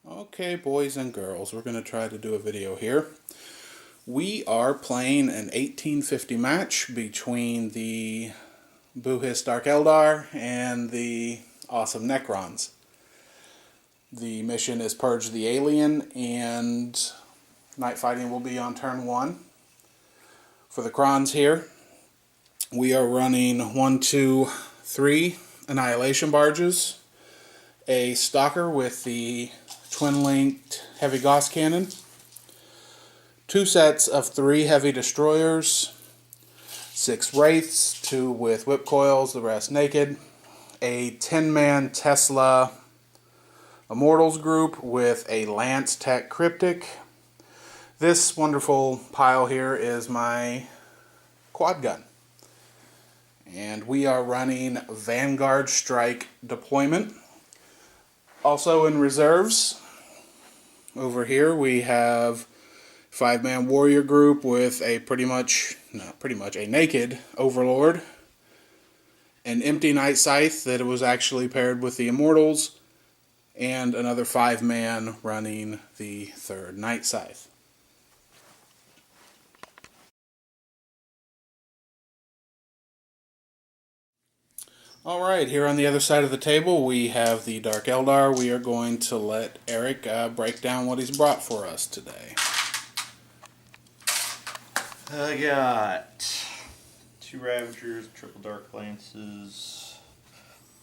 Okay, boys and girls, we're going to try to do a video here. We are playing an 1850 match between the Buhis Dark Eldar and the awesome Necrons. The mission is Purge the Alien, and night fighting will be on turn 1. For the crons here, we are running 1, 2, 3 Annihilation Barges, a Stalker with the twin-linked heavy Gauss cannon, 2 sets of 3 heavy destroyers, 6 wraiths, 2 with whip coils, the rest naked, a 10-man Tesla Immortals group with a Lance Tech Cryptic. This wonderful pile here is my quad gun. And we are running Vanguard Strike deployment. Also in reserves, over here we have 5-man warrior group with a pretty much a naked Overlord, an empty Night Scythe that was actually paired with the Immortals, and another 5-man running the 3rd Night Scythe. Alright, here on the other side of the table we have the Dark Eldar. We are going to let Eric break down what he's brought for us today. I got 2 Ravagers, triple Dark Lances,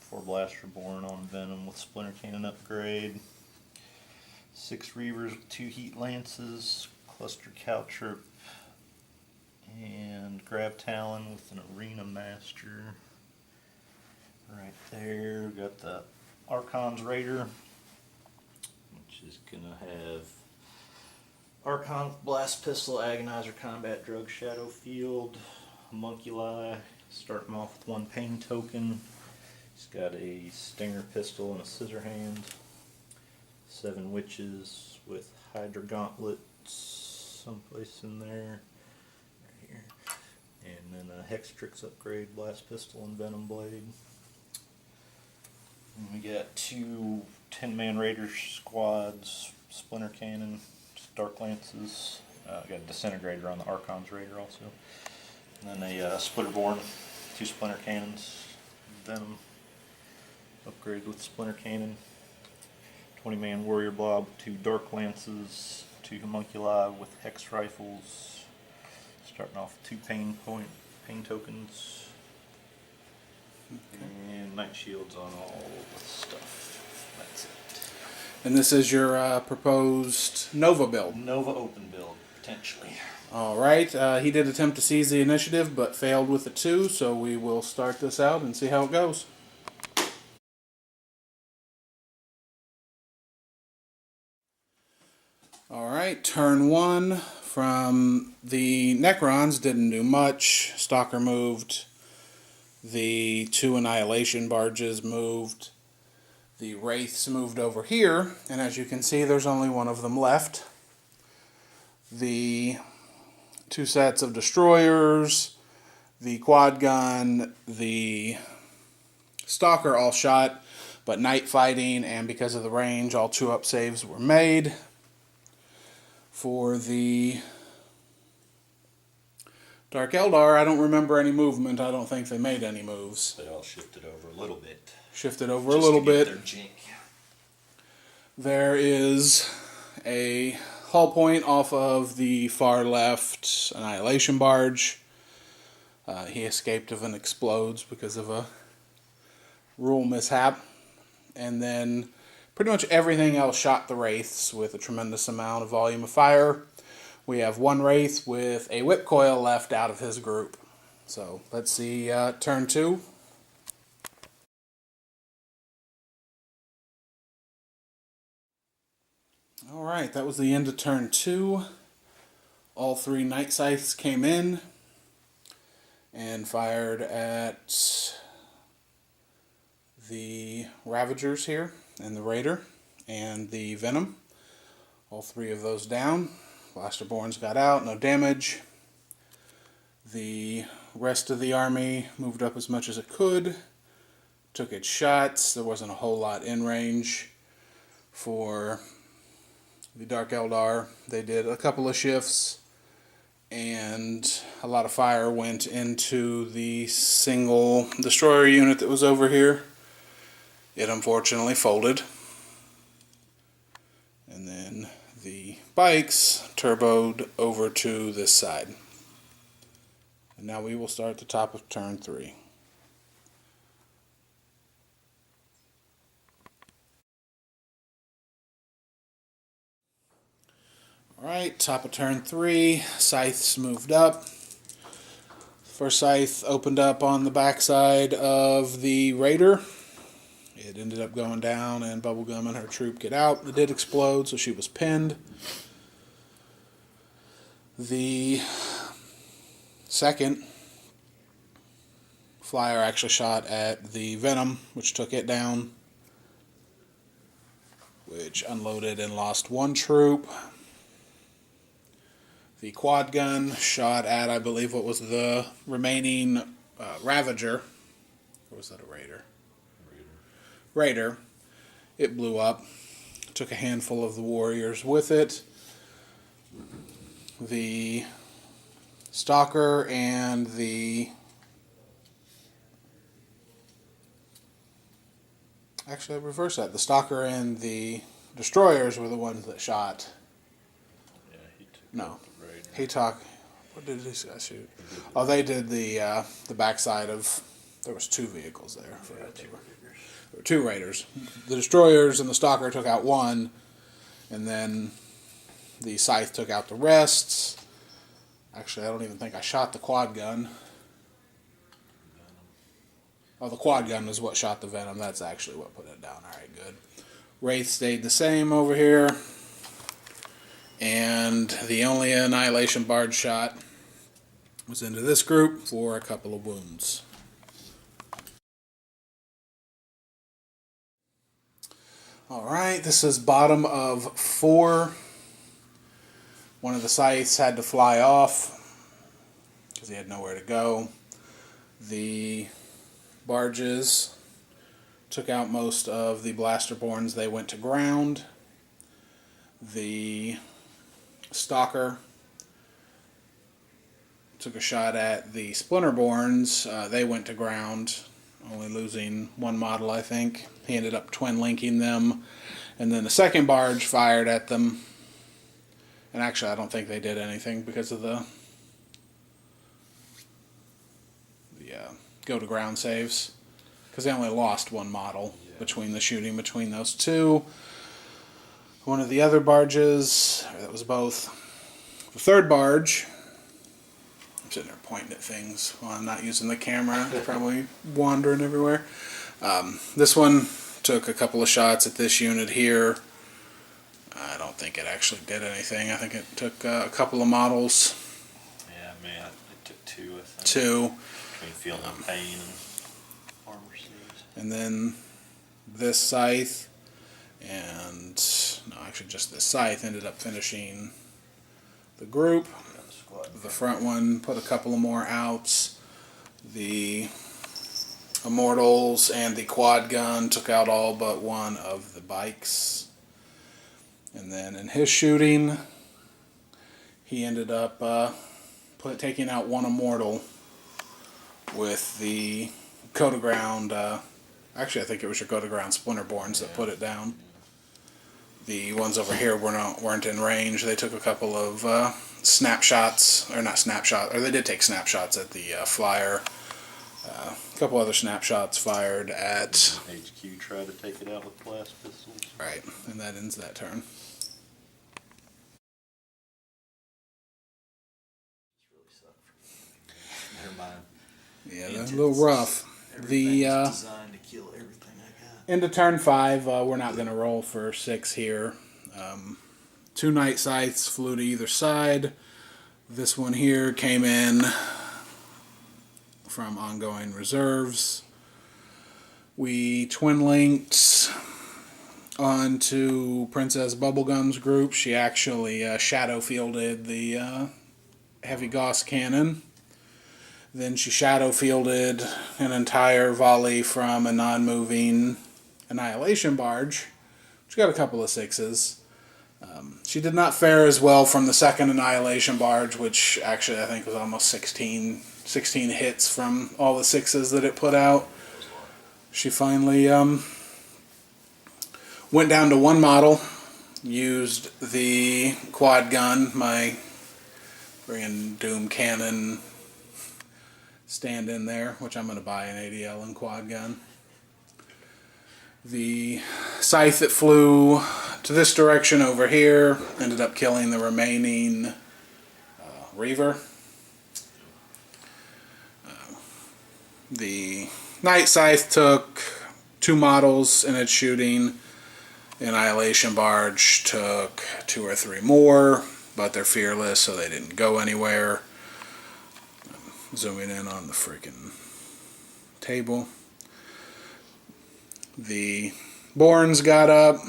4 Blaster Born on Venom with Splinter Cannon upgrade, 6 Reavers with 2 Heat Lances, Cluster Caltrip, and Grab Talon with an Arena Master. Right there, we got the Archon's Raider, which is going to have Archon Blast Pistol, Agonizer, Combat Drug, Shadow Field, Homunculi, start him off with 1 Pain Token. He's got a Stinger Pistol and a Scissor Hand, 7 Witches with Hydra Gauntlets someplace in there, right here, and then a Hextrix upgrade, Blast Pistol and Venom Blade. And we got 2 10-man Raider squads, Splinter Cannon, Dark Lances. Got a Disintegrator on the Archon's Raider also. And then a Splitterborn, 2 Splinter Cannons, Venom upgrade with Splinter Cannon, 20-man Warrior Blob, 2 Dark Lances, 2 Homunculi with Hex Rifles, starting off with 2 Pain Tokens. Okay. And Night Shields on all the stuff. That's it. And this is your proposed Nova build. Nova open build, potentially. Alright, he did attempt to seize the initiative, but failed with a 2, so we will start this out and see how it goes. Alright, turn 1 from the Necrons, didn't do much. Stalker moved. The 2 Annihilation Barges moved. The Wraiths moved over here, and as you can see, there's only one of them left. The 2 sets of Destroyers, the Quad Gun, the Stalker all shot, but night fighting, and because of the range, all 2-up saves were made. For the Dark Eldar, I don't remember any movement. I don't think they made any moves. They all shifted over a little bit. Shifted over a little bit. Their jink. There is a hull point off of the far left Annihilation Barge. He escaped of an explodes because of a rule mishap. And then pretty much everything else shot the Wraiths with a tremendous amount of volume of fire. We have 1 Wraith with a whip coil left out of his group. So let's see turn 2. Alright, that was the end of turn 2. All 3 Night Scythes came in and fired at the Ravagers here, and the Raider, and the Venom. All 3 of those down. Blasterborns got out, no damage. The rest of the army moved up as much as it could, took its shots. There wasn't a whole lot in range for the Dark Eldar. They did a couple of shifts, and a lot of fire went into the single destroyer unit that was over here. It unfortunately folded. And then the bikes turboed over to this side. And now we will start the top of turn 3. Alright, top of turn 3, scythes moved up. First scythe opened up on the backside of the raider. It ended up going down, and Bubblegum and her troop get out. It did explode, so she was pinned. The second flyer actually shot at the Venom, which took it down, which unloaded and lost one troop. The quad gun shot at, I believe, what was the remaining Ravager. Or was that a Raider? Raider. It blew up. Took a handful of the warriors with it. The Stalker and the... Actually, I reversed that. The Stalker and the Destroyers were the ones that shot. Yeah, he took No. the Raider. He talked... What did these guys shoot? Oh, they did the backside of... There was 2 vehicles there. Yeah, two Raiders. There were 2 Raiders. The Destroyers and the Stalker took out one, and then the Scythe took out the rest. Actually, I don't even think I shot the quad gun. Oh, the quad gun is what shot the Venom. That's actually what put it down. Alright, good. Wraith stayed the same over here. And the only Annihilation Barge shot was into this group for a couple of wounds. Alright, this is bottom of 4. One of the scythes had to fly off because he had nowhere to go. The barges took out most of the Blasterborns. They went to ground. The Stalker took a shot at the Splinterborns. They went to ground, only losing one model, I think. He ended up twin-linking them. And then the second barge fired at them. And actually, I don't think they did anything because of the go-to-ground saves. Because they only lost one model between the shooting between those two. One of the other barges, that was both. The third barge, I'm sitting there pointing at things while I'm not using the camera, probably wandering everywhere. This one took a couple of shots at this unit here. I don't think it actually did anything. I think it took a couple of models. Yeah, man, it took 2, I think. 2. Between feeling pain and armor saves. And then this scythe, and no, actually just this scythe ended up finishing the group. The front one put a couple of more outs. The Immortals and the quad gun took out all but one of the bikes. And then in his shooting, he ended up taking out one Immortal with the go-to-ground. Actually, I think it was your go-to-ground Splinterborns that put it down. The ones over here weren't in range. They took a couple of snapshots, or not snapshot, or they did take snapshots at the flyer. A couple other snapshots fired at... HQ tried to take it out with blast pistols. Right, and that ends that turn. Never mind. Yeah, that's a little rough. The designed to kill everything I got. into turn 5, we're not going to roll for 6 here. 2 Night Scythes flew to either side. This one here came in from ongoing reserves. We twin-linked onto Princess Bubblegum's group. She actually shadow-fielded the heavy Gauss cannon. Then she shadow-fielded an entire volley from a non-moving Annihilation Barge, which got a couple of 6s. She did not fare as well from the second Annihilation Barge, which actually I think was almost 16 hits from all the 6s that it put out. She finally went down to 1 model, used the quad gun, my friggin' Doom Cannon stand in there, which I'm going to buy an ADL and quad gun. The scythe that flew to this direction over here ended up killing the remaining Reaver. The Night Scythe took 2 models in its shooting. The Annihilation Barge took 2 or 3 more, but they're fearless, so they didn't go anywhere. I'm zooming in on the freaking table. The Borns got up.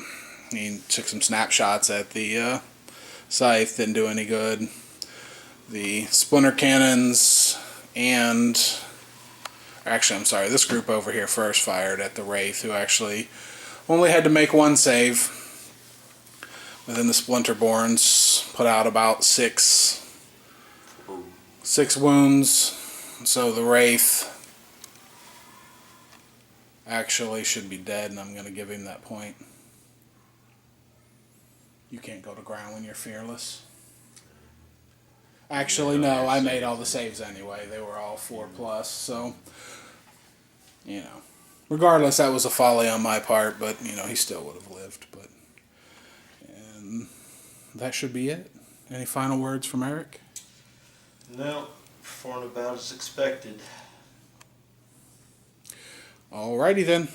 He took some snapshots at the scythe, didn't do any good. The splinter cannons and... Actually, I'm sorry, this group over here first fired at the Wraith, who actually only had to make 1 save. But then the Splinter Borns put out about 6 wounds. So the Wraith actually should be dead, and I'm going to give him that point. You can't go to ground when you're fearless. Actually, no, I made all the saves anyway. They were all 4+, so, you know. Regardless, that was a folly on my part, but, you know, he still would have lived. But, and that should be it. Any final words from Eric? No, performed about as expected. Alrighty then.